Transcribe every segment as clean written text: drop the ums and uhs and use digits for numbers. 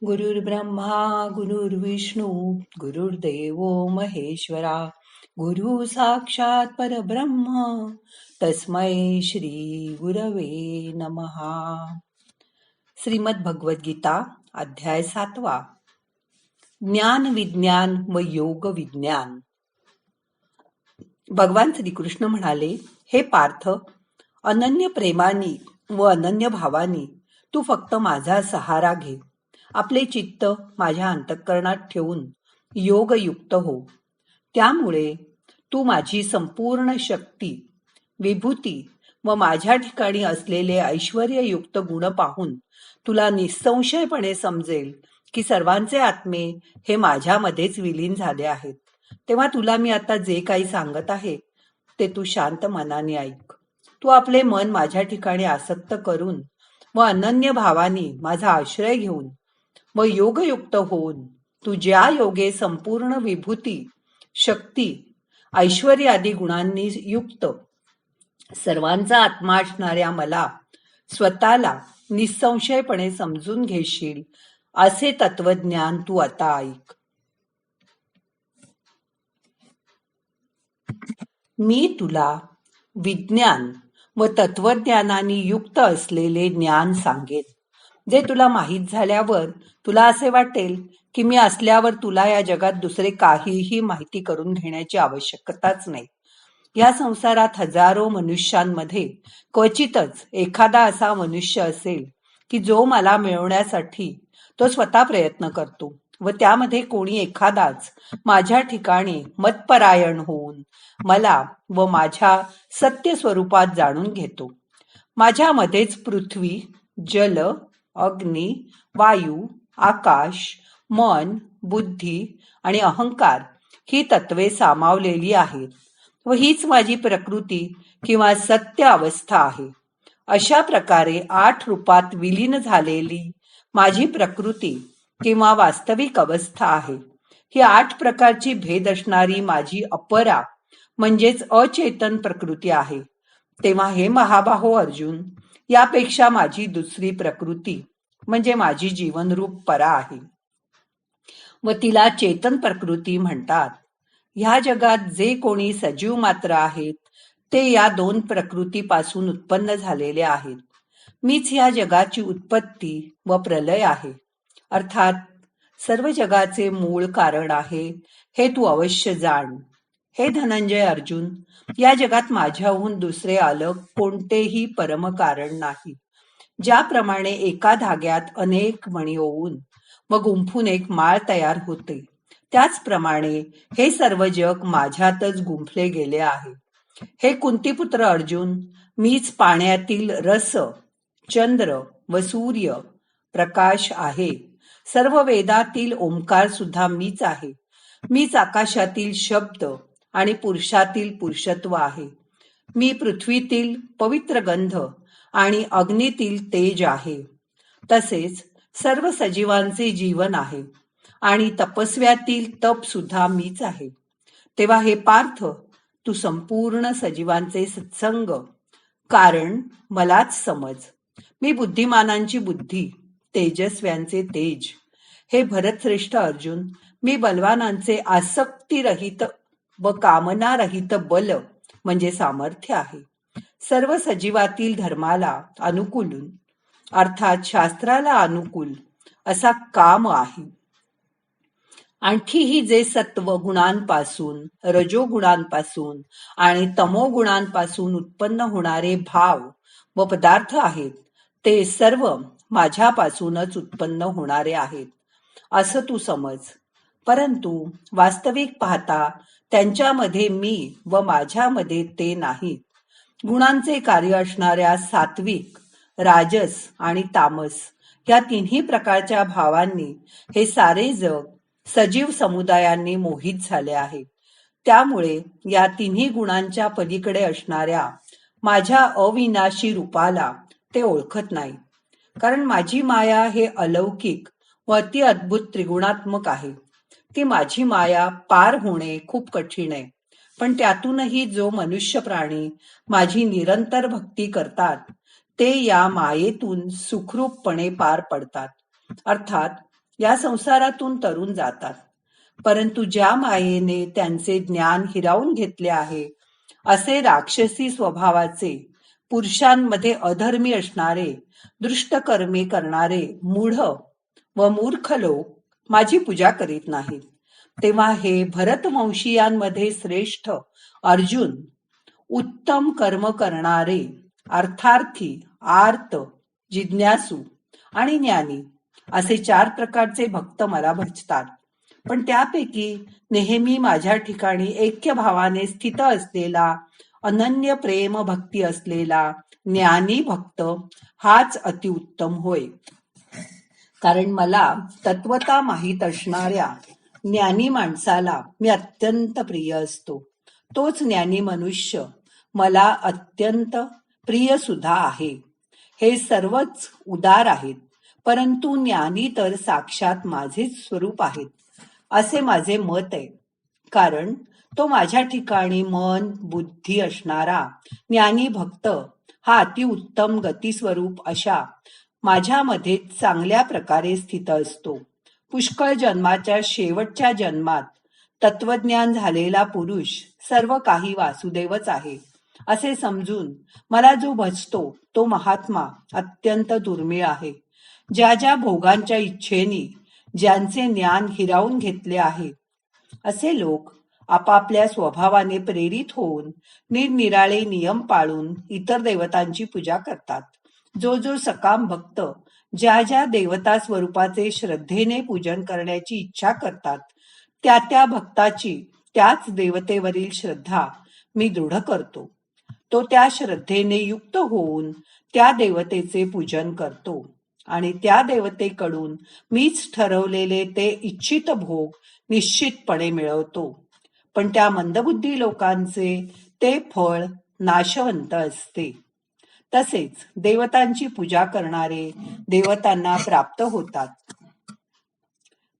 गुरुर्ब्रह्मा गुरुर्विष्णू गुरुर्देव महेश्वरा गुरु साक्षात परब्रह्म तस्मै श्री गुरवे नमहा. श्रीमद भगवद गीता अध्याय 7. ज्ञान विज्ञान व योग विज्ञान. भगवान श्रीकृष्ण म्हणाले, हे पार्थ, अनन्य प्रेमाने व अनन्य भावाने तू फक्त माझा सहारा घे. आपले चित्त माझ्या अंतःकरणात ठेवून योगयुक्त हो. त्यामुळे तू माझी संपूर्ण शक्ती, विभूती व माझ्या ठिकाणी असलेले ऐश्वर्ययुक्त गुण पाहून तुला निसंशयपणे समजेल की सर्वांचे आत्मे हे माझ्यामध्येच विलीन झाले आहेत. तेव्हा तुला मी आता जे काही सांगत आहे ते तू शांत मनाने ऐक. तू आपले मन माझ्या ठिकाणी आसक्त करून व अनन्य भावाने माझा आश्रय घेऊन व योगयुक्त होऊन तू ज्या योगे संपूर्ण विभूती, शक्ती, ऐश्वर्य आदी गुणांनी युक्त सर्वांचा आत्मा असणाऱ्या मला स्वतःला निसंशयपणे समजून घेशील, असे तत्वज्ञान तू आता ऐक. मी तुला विज्ञान व तत्वज्ञानाने युक्त असलेले ज्ञान सांगेन, जे तुला माहीत झाल्यावर तुला असे वाटेल की मी असल्यावर तुला या जगात दुसरे काहीही माहिती करून घेण्याची आवश्यकताच नाही. या संसारात हजारो मनुष्यांमध्ये क्वचितच एखादा असा मनुष्य असेल की जो मला मिळवण्यासाठी तो स्वतः प्रयत्न करतो व त्यामध्ये कोणी एखादाच माझ्या ठिकाणी मतपरायण होऊन मला व माझ्या सत्य स्वरूपात जाणून घेतो. माझ्यामध्येच पृथ्वी, जल, अग्नी, वायू, आकाश, मन, बुद्धी आणि अहंकार ही तत्वे सामावलेली आहेत व हीच माझी प्रकृती किंवा सत्य अवस्था आहे. अशा प्रकारे 8 रूपात विलीन झालेली माझी प्रकृती किंवा वास्तविक अवस्था आहे. ही 8 प्रकारची भेद असणारी माझी अपरा म्हणजेच अचेतन प्रकृती आहे. तेव्हा हे महाबाहो अर्जुन, यापेक्षा माझी दुसरी प्रकृती म्हणजे माझी जीवनरूप परा आहे व तिला चेतन प्रकृती म्हणतात. ह्या जगात जे कोणी सजीव मात्र आहेत ते या 2 प्रकृतीपासून उत्पन्न झालेले आहेत. मीच ह्या जगाची उत्पत्ती व प्रलय आहे, अर्थात सर्व जगाचे मूळ कारण आहे, हे तू अवश्य जाण. हे धनंजय अर्जुन, या जगात माझ्याहून दुसरे अलग कोणतेही परमकारण नाही. ज्याप्रमाणे एका धाग्यात अनेक मणी होऊन व गुंफून एक माळ तयार होते, त्याचप्रमाणे हे सर्व जग माझ्यातच गुंफले गेले आहे. हे कुंतीपुत्र अर्जुन, मीच पाण्यातील रस, चंद्र व सूर्य प्रकाश आहे. सर्व वेदातील ओंकार सुद्धा मीच आहे. मीच आकाशातील शब्द आणि पुरुषातील पुरुषत्व आहे. मी पृथ्वीतील पवित्र गंध आणि अग्नीतील तेज आहे. तसेच सर्व सजीवांचे जीवन आहे आणि तपस्व्यातील तप सुद्धा मीच आहे. तेव्हा हे पार्थ, तू संपूर्ण सजीवांचे सत्संग कारण मलाच समज. मी बुद्धिमानांची बुद्धी, तेजस्व्यांचे तेज. हे भरतश्रेष्ठ अर्जुन, मी बलवानांचे आसक्तीरहित व कामनारहित बल म्हणजे सामर्थ्य आहे. सर्व सजीवातील धर्माला अनुकूल अर्थात शास्त्राला अनुकूल असा काम आहे. आणखीही जे सत्व गुणांपासून, रजोगुणांपासून आणि तमोगुणांपासून उत्पन्न होणारे भाव व पदार्थ आहेत, ते सर्व माझ्यापासूनच उत्पन्न होणारे आहेत असं तू समज. परंतु वास्तविक पाहता त्यांच्यामध्ये मी व माझ्यामध्ये ते नाहीत. गुणांचे कार्य असणाऱ्या सात्विक, राजस आणि तामस या तिन्ही प्रकारच्या भावांनी हे सारे जग सजीव समुदायांनी मोहित झाले आहे. त्यामुळे या तिन्ही गुणांच्या पलीकडे असणाऱ्या माझ्या अविनाशी रूपाला ते ओळखत नाही. कारण माझी माया हे अलौकिक व अति अद्भुत त्रिगुणात्मक आहे. ती माझी माया पार होणे खूप कठीण आहे. पण त्यातूनही जो मनुष्य प्राणी माझी निरंतर भक्ती करतात ते या मायेतून सुखरूपपणे पार पडतात. अर्थात या संसारातून तरुण जातात. परंतु ज्या मायेने त्यांचे ज्ञान हिरावून घेतले आहे, असे राक्षसी स्वभावाचे, पुरुषांमध्ये अधर्मी असणारे, दुष्टकर्मे करणारे मूढ व मूर्ख लोक माझी पूजा करीत नाहीत. तेव्हा हे भरतवंशीयांमध्ये श्रेष्ठ अर्जुन, उत्तम कर्म करणारे, अर्थार्थी, आर्त, जिज्ञासू आणि ज्ञानी असे 4 प्रकारचे भक्त मला भजतात. पण त्यापैकी नेहमी माझ्या ठिकाणी ऐक्य भावाने स्थित असलेला, अनन्य प्रेम भक्ती असलेला ज्ञानी भक्त हाच अतिउत्तम होय. कारण मला तत्वता माहीत असणाऱ्या ज्ञानी माणसाला मी अत्यंत प्रिय असतो. तोच ज्ञानी मनुष्य मला अत्यंत प्रिय सुद्धा आहे. हे सर्वच उदार आहेत, परंतु ज्ञानी तर साक्षात माझेच स्वरूप आहेत, असे माझे मत आहे. कारण तो माझ्या ठिकाणी मन बुद्धी असणारा ज्ञानी भक्त हा अतिउत्तम गतिस्वरूप अशा माझ्यामध्ये चांगल्या प्रकारे स्थित असतो. पुष्कळ जन्माच्या शेवटच्या जन्मात तत्वज्ञान झालेला पुरुष सर्व काही वासुदेवच आहे असे समजून मला जो भजतो तो महात्मा अत्यंत दुर्मिळ आहे. ज्या ज्या भोगांच्या इच्छेने ज्यांचे ज्ञान हिरावून घेतले आहे, असे लोक आपापल्या स्वभावाने प्रेरित होऊन निरनिराळे नियम पाळून इतर देवतांची पूजा करतात. जो जो सकाम भक्त ज्या ज्या देवता स्वरूपाचे श्रद्धेने पूजन करण्याची इच्छा करतात, त्या त्या भक्ताची त्याच देवतेवरील श्रद्धा मी दृढ करतो. तो त्या श्रद्धेने युक्त होऊन त्या देवतेचे पूजन करतो आणि त्या देवतेकडून मीच ठरवलेले ते इच्छित भोग निश्चितपणे मिळवतो. पण त्या मंदबुद्धी लोकांचे ते फळ नाशवंत असते. तसेच देवतांची पूजा करणारे देवतांना प्राप्त होतात.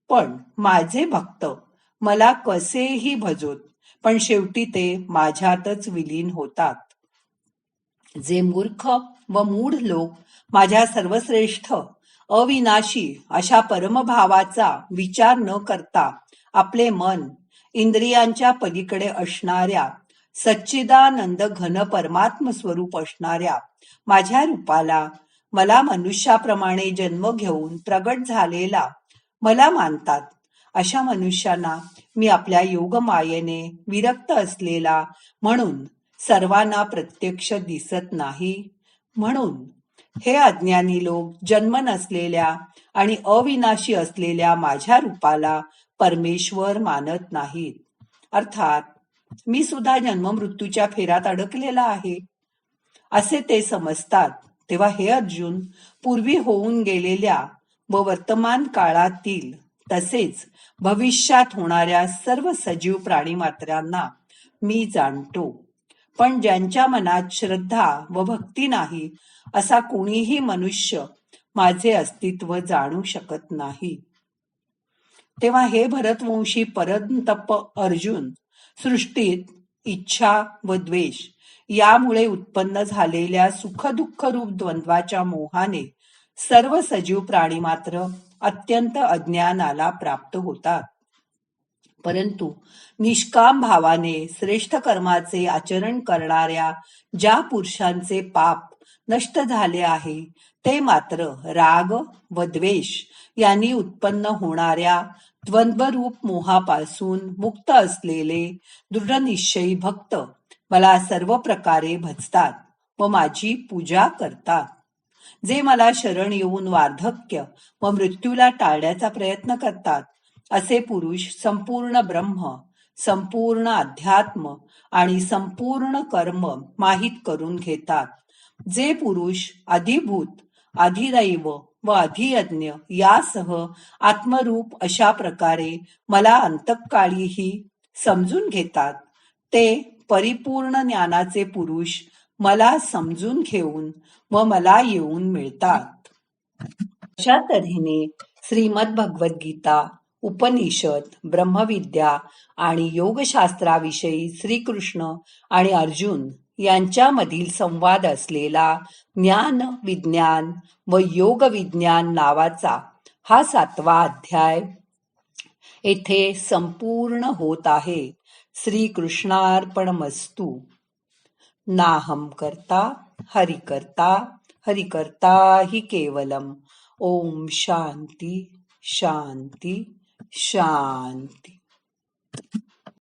पण माझे भक्त मला कसेही भजोत, पण शेवटी ते माझ्यातच विलीन होतात. जे मूर्ख व मूढ लोक माझ्या सर्वश्रेष्ठ अविनाशी अशा परमभावाचा विचार न करता आपले मन इंद्रियांच्या पलीकडे असणाऱ्या सच्चिदानंद घन परमात्म स्वरूप असणाऱ्या माझ्या रूपाला मला मनुष्याप्रमाणे जन्म घेऊन प्रगट झालेला मला मानतात, अशा मनुष्यांना मी आपल्या योगमायेने विरक्त असलेला म्हणून सर्वांना प्रत्यक्ष दिसत नाही. म्हणून हे अज्ञानी लोक जन्म नसलेल्या आणि अविनाशी असलेल्या माझ्या रूपाला परमेश्वर मानत नाहीत. अर्थात मी सुद्धा जन्ममृत्यूच्या फेऱ्यात अडकलेला आहे असे ते समजतात. तेव्हा हे अर्जुन, पूर्वी होऊन गेलेल्या व वर्तमान काळातील तसेच भविष्यात होणाऱ्या सर्व सजीव प्राणीमात्रांना मी जाणतो. पण ज्यांच्या मनात श्रद्धा व भक्ती नाही, असा कोणीही मनुष्य माझे अस्तित्व जाणू शकत नाही. तेव्हा हे भरतवंशी परंतप अर्जुन, सृष्टीत इच्छा व द्वेष यामुळे उत्पन्न झालेल्या सुख-दुःख रूप द्वंद्वाच्या मोहाने सर्व सजीव प्राणी मात्र अत्यंत अज्ञानाला प्राप्त होतात. परंतु निष्काम भावाने श्रेष्ठ कर्माचे आचरण करणाऱ्या ज्या पुरुषांचे पाप नष्ट झाले आहे, ते मात्र राग व द्वेष यांनी उत्पन्न होणाऱ्या द्वंद्वरूप मोहापासून मुक्त असलेले दृढनिश्चयी भक्त मला सर्व प्रकारे भजतात व माझी पूजा करतात. जे मला शरण येऊन वार्धक्य व मृत्यूला टाळण्याचा प्रयत्न करतात, असे पुरुष संपूर्ण ब्रह्म, संपूर्ण अध्यात्म आणि संपूर्ण कर्म माहीत करून घेतात. जे पुरुष अधिभूत, अधिदैव व अधियज्ञ यासह आत्मरूप अशा प्रकारे मला अंतकाळीही समजून घेतात, ते परिपूर्ण ज्ञानाचे पुरुष मला समजून घेऊन व मला येऊन मिळतात. अशा तऱ्हेने श्रीमद भगवद्गीता, उपनिषद, ब्रह्मविद्या आणि योगशास्त्राविषयी श्रीकृष्ण आणि अर्जुन यांच्यामधील संवाद असलेला ज्ञान विज्ञान व योग विज्ञान नावाचा हा 7वा अध्याय येथे संपूर्ण होत आहे. श्रीकृष्णार्पणमस्तु. नाहं कर्ता हरिकर्ता हरिकर्ता हि केवलम. ओम शांती शांती शांती.